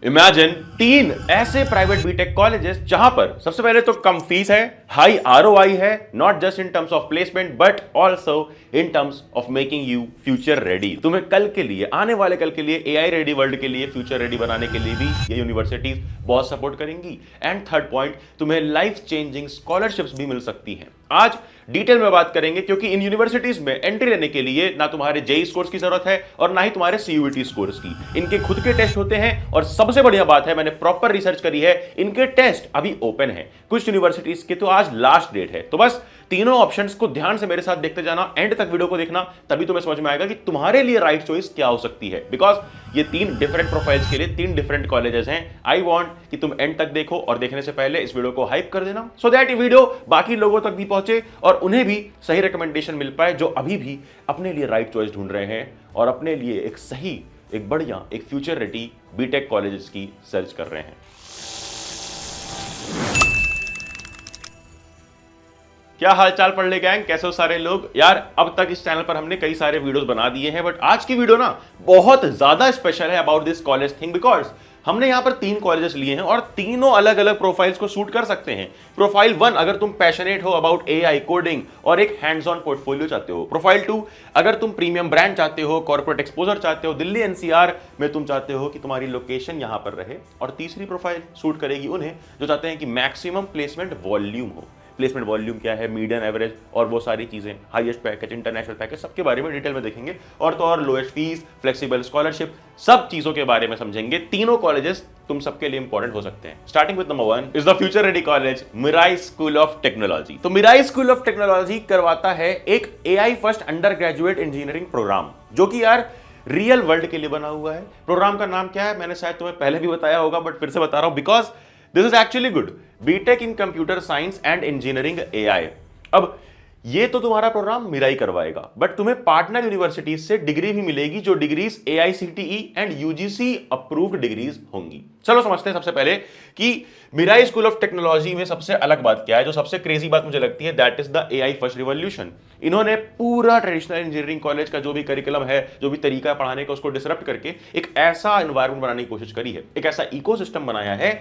Imagine 3 ऐसे private BTech colleges जहां पर सबसे पहले तो कम फीस है, हाई आरओआई है, not just in terms of placement but also in terms of making you future ready. तुम्हें कल के लिए, आने वाले कल के लिए, एआई रेडी वर्ल्ड के लिए, फ्यूचर रेडी बनाने के लिए भी ये यूनिवर्सिटीज बहुत सपोर्ट करेंगी। एंड थर्ड पॉइंट, तुम्हें लाइफ चेंजिंग स्कॉलरशिप्स भी मिल सकती हैं। आज डिटेल में बात करेंगे क्योंकि इन यूनिवर्सिटीज में एंट्री लेने के लिए ना तुम्हारे जेई स्कोर्स की जरूरत है और ना ही तुम्हारे सीयूईटी स्कोर्स की। इनके खुद के टेस्ट होते हैं और सबसे बढ़िया बात है, मैंने प्रॉपर रिसर्च करी है, इनके टेस्ट अभी ओपन है। कुछ यूनिवर्सिटीज के तो आज लास्ट डेट है। तो बस तीनों ऑप्शंस को ध्यान से मेरे साथ देखते जाना, एंड तक वीडियो को देखना, तभी तुम्हें समझ में आएगा कि तुम्हारे लिए राइट चॉइस क्या हो सकती है। बिकॉज ये 3 डिफरेंट प्रोफाइल्स के लिए 3 डिफरेंट कॉलेजेस हैं। आई वांट कि तुम एंड तक देखो और देखने से पहले इस वीडियो को हाइप कर देना सो दैट ये वीडियो बाकी लोगों तक भी पहुंचे और उन्हें भी सही रिकमेंडेशन मिल पाए जो अभी भी अपने लिए राइट चॉइस ढूंढ रहे हैं और अपने लिए एक सही, एक बढ़िया, एक फ्यूचर रेडी बीटेक कॉलेजेस की सर्च कर रहे हैं। क्या हालचाल पढ़ले गैंग, कैसे हो सारे लोग। यार अब तक इस चैनल पर हमने कई सारे वीडियोस बना दिए हैं बट आज की वीडियो ना बहुत ज्यादा स्पेशल है about this college thing because हमने यहां पर 3 कॉलेजेस लिए हैं और तीनों अलग अलग प्रोफाइल्स को सूट कर सकते हैं। प्रोफाइल 1 अगर तुम पैशनेट हो अबाउट एआई कोडिंग और एक हैंड्स ऑन पोर्टफोलियो चाहते हो। प्रोफाइल 2 अगर तुम प्रीमियम ब्रांड चाहते हो, कॉर्पोरेट एक्सपोजर चाहते हो, दिल्ली एनसीआर में तुम चाहते हो कि तुम्हारी लोकेशन यहां पर रहे। और तीसरी प्रोफाइल सूट करेगी उन्हें जो चाहते हैं कि मैक्सिमम प्लेसमेंट वॉल्यूम हो। प्लेसमेंट वॉल्यूम क्या है, मीडियन एवरेज और वो सारी चीजें, हाईएस्ट पैकेज, इंटरनेशनल पैकेज, सबके बारे में डिटेल में देखेंगे। और तो और लोएस्ट फीस, फ्लेक्सिबल स्कॉलरशिप, सब चीजों के बारे में समझेंगे। तीनों कॉलेजेस तुम सबके लिए इंपॉर्टेंट हो सकते हैं। Starting with number 1 is the future ready college Mirai school of technology. तो मिराई स्कूल ऑफ टेक्नोलॉजी करवाता है एक AI first undergraduate engineering program जो कि यार रियल वर्ल्ड के लिए बना हुआ है। प्रोग्राम का नाम क्या है मैंने शायद तुम्हें पहले भी बताया होगा बट फिर से बता रहा हूं because this is actually good. BTech in computer science and engineering AI. अब ये तो तुम्हारा प्रोग्राम मिराई करवाएगा बट तुम्हें पार्टनर यूनिवर्सिटीज से डिग्री भी मिलेगी जो degrees AICTE and UGC approved degrees होंगी। चलो समझते हैं सबसे पहले कि मिराई स्कूल ऑफ टेक्नोलॉजी में सबसे अलग बात क्या है, जो सबसे क्रेजी बात मुझे लगती है, that is the AI first revolution. इन्होंने पूरा ट्रेडिशनल इंजीनियरिंग कॉलेज का जो भी करिकुलम है, जो भी तरीका है पढ़ाने का, उसको डिसरप्ट करके एक ऐसा एनवायरमेंट बनाने की कोशिश करी है, एक ऐसा इकोसिस्टम बनाया है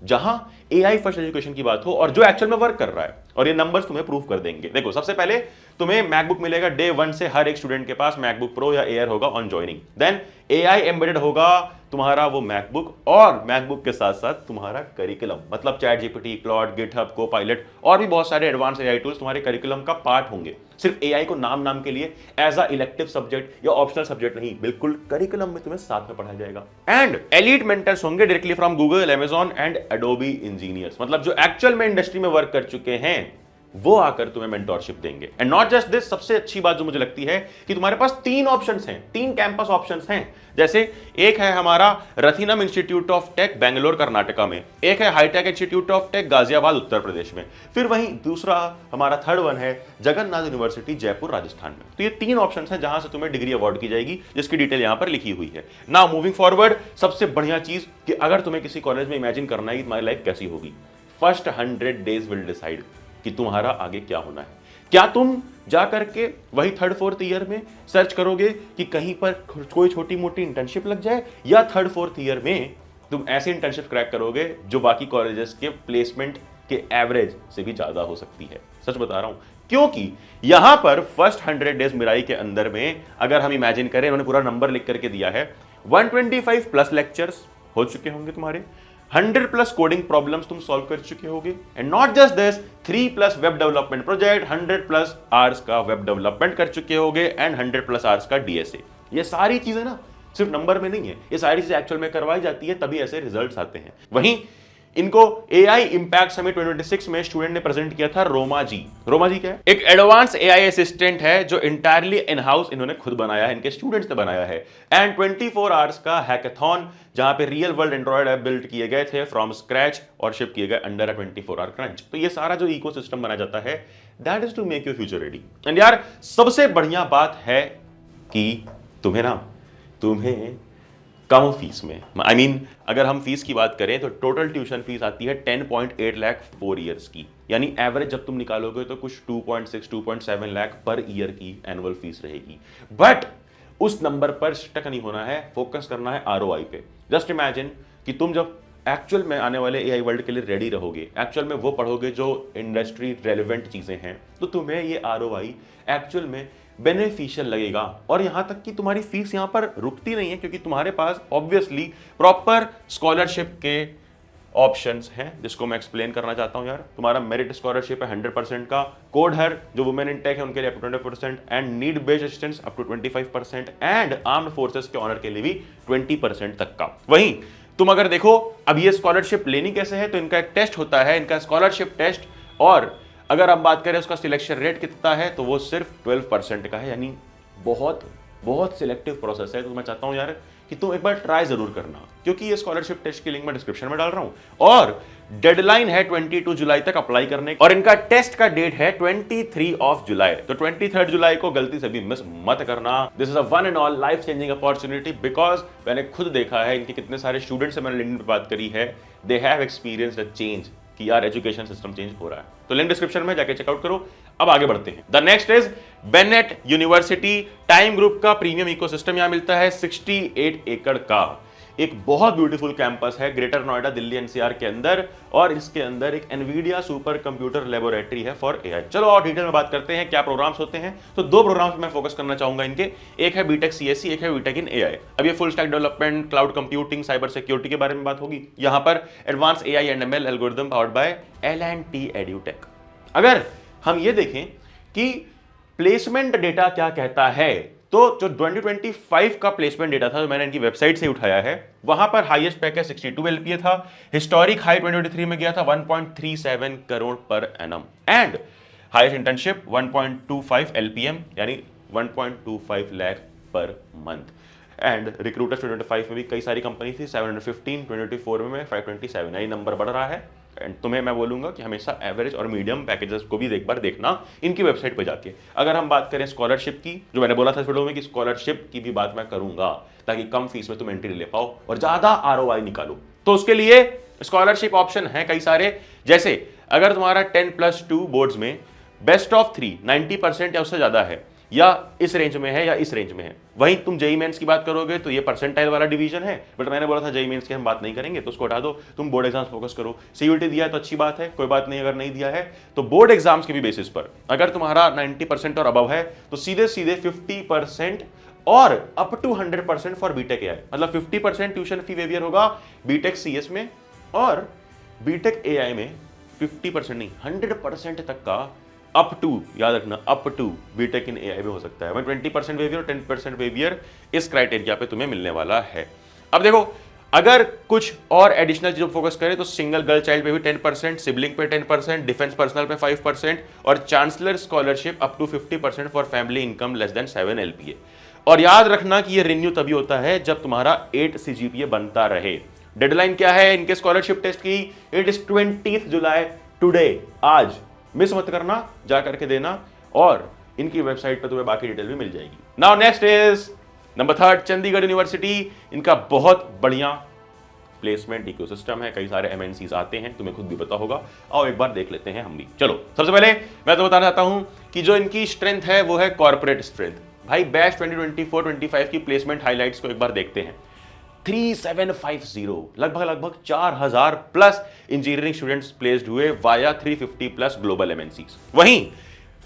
जहां एआई फर्स्ट एजुकेशन की बात हो और जो एक्चुअल में वर्क कर रहा है। और ये नंबर्स तुम्हें प्रूव कर देंगे। देखो सबसे पहले तुम्हें मैकबुक मिलेगा डे 1 से, हर एक स्टूडेंट के पास मैकबुक प्रो या एयर होगा on joining. Then AI embedded होगा तुम्हारा वो मैकबुक और मैकबुक के साथ साथ तुम्हारा करिकुलम, मतलब chat GPT, Claude, GitHub, Copilot और भी बहुत सारे एडवांस एआई टूल्स तुम्हारे करिकुलम का पार्ट होंगे। सिर्फ एआई को नाम के लिए एज अ इलेक्टिव सब्जेक्ट या ऑप्शनल सब्जेक्ट नहीं, बिल्कुल करिकुलम में तुम्हें साथ में पढ़ाया जाएगा। एंड एलीट मेंटर्स होंगे directly from Google, Amazon and Adobe engineers, मतलब जो एक्चुअल में इंडस्ट्री में वर्क कर चुके हैं वो आकर तुम्हें मेंटोरशिप देंगे। एंड नॉट जस्ट दिस, सबसे अच्छी बात जो मुझे लगती है कि तुम्हारे पास 3 ऑप्शंस हैं, 3 कैंपस ऑप्शंस हैं। जैसे एक है हमारा Rathinam institute of tech Bangalore Karnataka में, एक है hitech institute of tech Ghaziabad Uttar Pradesh में, फिर वहीं दूसरा हमारा थर्ड वन है जगन्नाथ यूनिवर्सिटी जयपुर राजस्थान में। तो ये 3 ऑप्शंस हैं जहां से तुम्हें डिग्री अवार्ड की जाएगी, जिसकी डिटेल यहां पर लिखी हुई है। नाउ मूविंग फॉरवर्ड, सबसे बढ़िया चीज कि अगर तुम्हें किसी कॉलेज में इमेजिन करना है कि तुम्हारी लाइफ कैसी होगी, फर्स्ट 100 डेज विल डिसाइड कि तुम्हारा आगे क्या होना है। क्या तुम जा करके वही 3rd 4th ईयर में सर्च करोगे कि कहीं पर कोई छोटी मोटी इंटर्नशिप लग जाए, या 3rd 4th ईयर में तुम ऐसे इंटर्नशिप क्रैक करोगे जो बाकी कॉलेजेस के प्लेसमेंट के एवरेज से भी ज्यादा हो सकती है। सच बता रहा हूं क्योंकि यहां पर फर्स्ट 100 डेज मिराई के अंदर में अगर हम इमेजिन करें, उन्होंने पूरा नंबर लिख करके दिया है, 125 प्लस लेक्चर्स हो चुके होंगे तुम्हारे, 100 प्लस कोडिंग प्रॉब्लम्स तुम सॉल्व कर चुके होगे, and not just this, 3 plus web development project, 100 plus hours का वेब डेवलपमेंट कर चुके होगे एंड 100 प्लस आवर्स का डीएसए। ये सारी चीजें ना सिर्फ नंबर में नहीं है, ये सारी चीजें एक्चुअल में करवाई जाती है, तभी ऐसे रिजल्ट्स आते हैं। वहीं इनको एआई इंपैक्ट समिट 2026 में स्टूडेंट ने प्रेजेंट किया था रोमा जी। रोमा जी क्या है? एक एडवांस एआई असिस्टेंट है जो इंटायरली इन हाउस इन्होंने खुद बनाया है, इनके स्टूडेंट्स ने बनाया है। एंड 24 आवर्स का हैकाथॉन जहां पे real world Android app build किए गए थे फ्रॉम स्क्रैच और शिप किए गए अंडर अ 24 आवर क्रंच। तो ये सारा जो इकोसिस्टम बनाया जाता है, that is to make you future ready. And यार सबसे बढ़िया बात है कि तुम्हें कम फीस में, आई मीन अगर हम फीस की बात करें तो टोटल ट्यूशन फीस आती है 10.8 लाख 4 ईयर्स की, यानी एवरेज जब तुम निकालोगे तो कुछ 2.6 2.7 लाख पर ईयर की एनुअल फीस रहेगी। बट उस नंबर पर स्टक नहीं होना है, फोकस करना है आरओआई पे। जस्ट इमेजिन कि तुम जब एक्चुअल में आने वाले एआई वर्ल्ड के लिए रेडी रहोगे, एक्चुअल में वो पढ़ोगे जो इंडस्ट्री रेलेवेंट चीजें हैं, तो तुम्हें ये आरओआई एक्चुअल में बेनिफिशियल लगेगा। और यहां तक कि तुम्हारी फीस यहां पर रुकती नहीं है, क्योंकि तुम्हारे पास ऑब्वियसली प्रॉपर स्कॉलरशिप के ऑप्शंस हैं, जिसको मैं एक्सप्लेन करना चाहता हूं यार। तुम्हारा मेरिट स्कॉलरशिप है 100% का, कोड हर जो वुमेन इन टेक है उनके लिए up to 20% and need based assistance up to 25% and armed forces के ऑनर के लिए भी 20% तक का। वहीं तुम अगर देखो अब ये स्कॉलरशिप लेनी कैसे है, तो इनका एक टेस्ट होता है, इनका स्कॉलरशिप टेस्ट, और अगर हम बात करें उसका सिलेक्शन रेट कितना है, तो वो सिर्फ 12% का है, यानी बहुत बहुत सिलेक्टिव प्रोसेस है। तो मैं चाहता हूं यार कि तुम एक बार ट्राई जरूर करना, क्योंकि ये स्कॉलरशिप टेस्ट की लिंक मैं डिस्क्रिप्शन में डाल रहा हूं, और डेडलाइन है 22 जुलाई तक अप्लाई करने, और इनका टेस्ट का डेट है 23 ऑफ जुलाई। तो 23 जुलाई को गलती से भी मिस मत करना। This is a one and all life changing opportunity, because मैंने खुद देखा है, इनके कितने सारे स्टूडेंट्स से मैंने लिंक्डइन पे बात करी है, they have experienced a change कि यार एजुकेशन सिस्टम चेंज हो रहा है। तो लिंक डिस्क्रिप्शन में जाके चेकआउट करो। अब आगे बढ़ते हैं। The next is Bennett university time group का प्रीमियम इकोसिस्टम यहां मिलता है 68 एकड़ का। एक बहुत ब्यूटीफुल कैंपस है ग्रेटर नोएडा दिल्ली एनसीआर के अंदर, और इसके अंदर एक एनवीडिया सुपर कंप्यूटर लेबोरेटरी है फॉर एआई। चलो और डिटेल में बात करते हैं क्या प्रोग्राम्स होते हैं। तो दो प्रोग्राम्स में फोकस करना चाहूंगा इनके, एक है बीटेक सीएससी, एक है बीटेक इन एआई। अब ये full stack development, cloud computing, cyber security के बारे में बात होगी। यहां पर advance AI and ML algorithm powered by L&T एड्यूटेक। अगर हम ये देखें कि प्लेसमेंट डेटा क्या कहता है, तो जो 2025 का प्लेसमेंट डेटा था जो मैंने इनकी वेबसाइट से उठाया है, वहां पर हाईएस्ट पैकेज 62 एलपीए था। हिस्टोरिक हाई 2023 में गया था 1.37 crore per annum, and highest internship 1.25 LPM यानी 1.25 lakh per month. And recruiters 2025 में भी कई सारी कंपनी थी, 715, 2024 में 527, यही नंबर बढ़ रहा है। एंड तुम्हें मैं बोलूंगा कि हमेशा एवरेज और मीडियम पैकेजेस को भी एक बार देखना इनकी वेबसाइट पे जाके। अगर हम बात करें स्कॉलरशिप की, जो मैंने बोला था इस वीडियो में कि स्कॉलरशिप की भी बात मैं करूंगा ताकि कम फीस में तुम एंट्री ले पाओ और ज्यादा आरओआई निकालो, तो उसके लिए स्कॉलरशिप ऑप्शन है कई सारे। जैसे अगर तुम्हारा 10+2 बोर्ड्स में बेस्ट ऑफ 3 90% या उससे ज्यादा है, या इस रेंज में है या इस रेंज में है। वहीं तुम जेई मेंस की बात करोगे तो ये परसेंटाइल वाला डिवीजन है, बट मैंने बोला था जेई मेंस की हम बात नहीं करेंगे, तो उसको हटा दो, तुम बोर्ड एग्जाम्स फोकस करो। सीयूटी दिया है तो अच्छी बात है, कोई बात नहीं। अगर नहीं दिया है तो बोर्ड एग्जाम्स के भी बेसिस पर अगर तुम्हारा 90% और अबव है तो सीधे सीधे 50% और up to 100% for BTech AI, मतलब 50% ट्यूशन फी वेवियर होगा बीटेक सीएस में, और बीटेक एआई में 50% नहीं 100% तक का अप टू, याद रखना up to BTech in AI भी हो सकता है। 20% वेवियर और 10% वेवियर इस क्राइटेरिया पे तुम्हें मिलने वाला है। अब देखो अगर कुछ और एडिशनल चीजों फोकस करें तो सिंगल गर्ल चाइल्ड पे भी 10%, सिबलिंग पे 10%, डिफेंस पर्सनल पे 5% और chancellor scholarship up to 50% for family income less than 7 LPA. और याद रखना कि ये रिन्यू तभी होता है जब तुम्हारा 8 सीजीपीए बनता रहे। डेडलाइन क्या है इनके स्कॉलरशिप टेस्ट की? इट इज 20 जुलाई, टुडे, आज। मिस मत करना, जा करके देना, और इनकी वेबसाइट पर तुम्हें बाकी डिटेल भी मिल जाएगी। Now next is number 3 Chandigarh university. इनका बहुत बढ़िया प्लेसमेंट इकोसिस्टम है, कई सारे एमएनसीज आते हैं, तुम्हें खुद भी पता होगा। आओ एक बार देख लेते हैं हम भी। चलो सबसे पहले मैं तो बताना चाहता हूं कि जो इनकी स्ट्रेंथ है वो है कॉर्पोरेट स्ट्रेंथ। भाई बैच 2024-25 की प्लेसमेंट हाइलाइट्स को एक बार देखते हैं। 3750 लगभग 4000 प्लस इंजीनियरिंग स्टूडेंट्स प्लेस्ड हुए वाया 350 प्लस ग्लोबल एमएनसीज। वहीं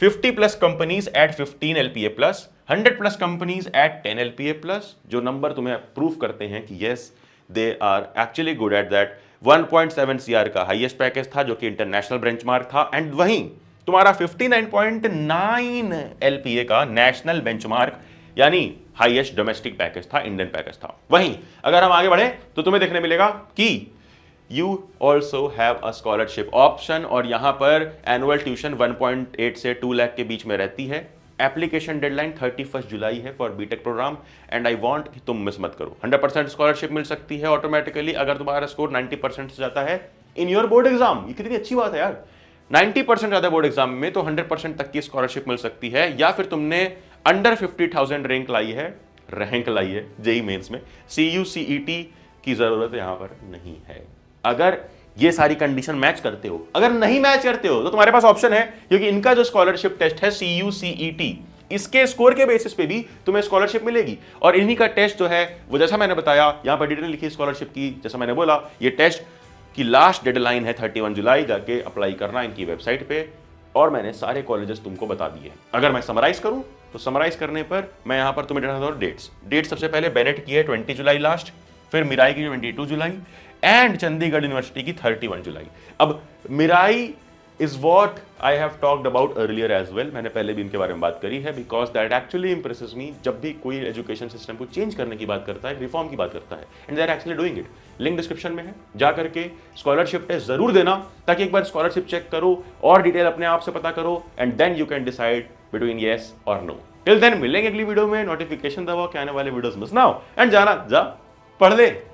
50 plus companies at 15 LPA plus, 100 plus companies at 10 LPA plus, जो नंबर तुम्हें प्रूव करते हैं कि yes they are actually good at that. 1.7 CR का हाईएस्ट पैकेज था जो कि इंटरनेशनल बेंचमार्क था, एंड वहीं तुम्हारा 59.9 एलपीए का नेशनल बेंचमार्क यानी हाईएस्ट डोमेस्टिक पैकेज था, इंडियन पैकेज था। वहीं अगर हम आगे बढ़े तो तुम्हें देखने मिलेगा कि you also have a scholarship option, और यहां पर एनुअल ट्यूशन 1.8 से 2 लाख के बीच में रहती है। एप्लीकेशन डेडलाइन 31 जुलाई है for BTech program, and I want कि तुम मिस मत करो। 100% स्कॉलरशिप मिल सकती है ऑटोमेटिकली अगर तुम्हारा स्कोर 90% से जाता है इन योर बोर्ड एग्जाम। ये कितनी अच्छी बात है यार, 90% ज्यादा बोर्ड एग्जाम में तो 100% तक की स्कॉलरशिप मिल सकती है। या फिर तुमने अंडर 50,000 रैंक लाई है जेई मेंस में, सीयूसीईटी की जरूरत यहां पर नहीं है। अगर ये सारी कंडीशन मैच करते हो, अगर नहीं मैच करते हो तो तुम्हारे पास ऑप्शन है, क्योंकि इनका जो स्कॉलरशिप टेस्ट है सीयूसीईटी इसके स्कोर के बेसिस पे भी तुम्हें स्कॉलरशिप मिलेगी। और इन्हीं का टेस्ट जो है वो जैसा मैंने बताया यहां पर डिटेल लिखी स्कॉलरशिप की, जैसा मैंने बोला ये टेस्ट की लास्ट डेडलाइन है 31 जुलाई, जाके अप्लाई करना इनकी वेबसाइट पे। और मैंने सारे कॉलेजेस तुमको बता दिए। अगर मैं समराइज करूं तो समराइज करने पर मैं यहां पर तुम्हें देता हूं डेट्स सबसे पहले बेनेट की है 20 जुलाई लास्ट, फिर मिराई की 22 जुलाई एंड चंडीगढ़ यूनिवर्सिटी की 31 जुलाई। अब Mirai is what I have talked about earlier as well, मैंने पहले भी इनके बारे में बात करी है, because that actually impresses me. जब भी कोई एजुकेशन सिस्टम को चेंज करने की बात करता है, रिफॉर्म की बात करता है, and they are actually doing it. Link description में है, जा करके स्कॉलरशिप टेस्ट जरूर देना, ताकि एक बार स्कॉलरशिप चेक करो और डिटेल अपने आप से पता करो, and then you can decide between yes और नो। टिल देन मिलेंगे अगली वीडियो में, नोटिफिकेशन दबाओ कि आने वाले वीडियोस मिस ना हो, एंड जाना जा पढ़ ले।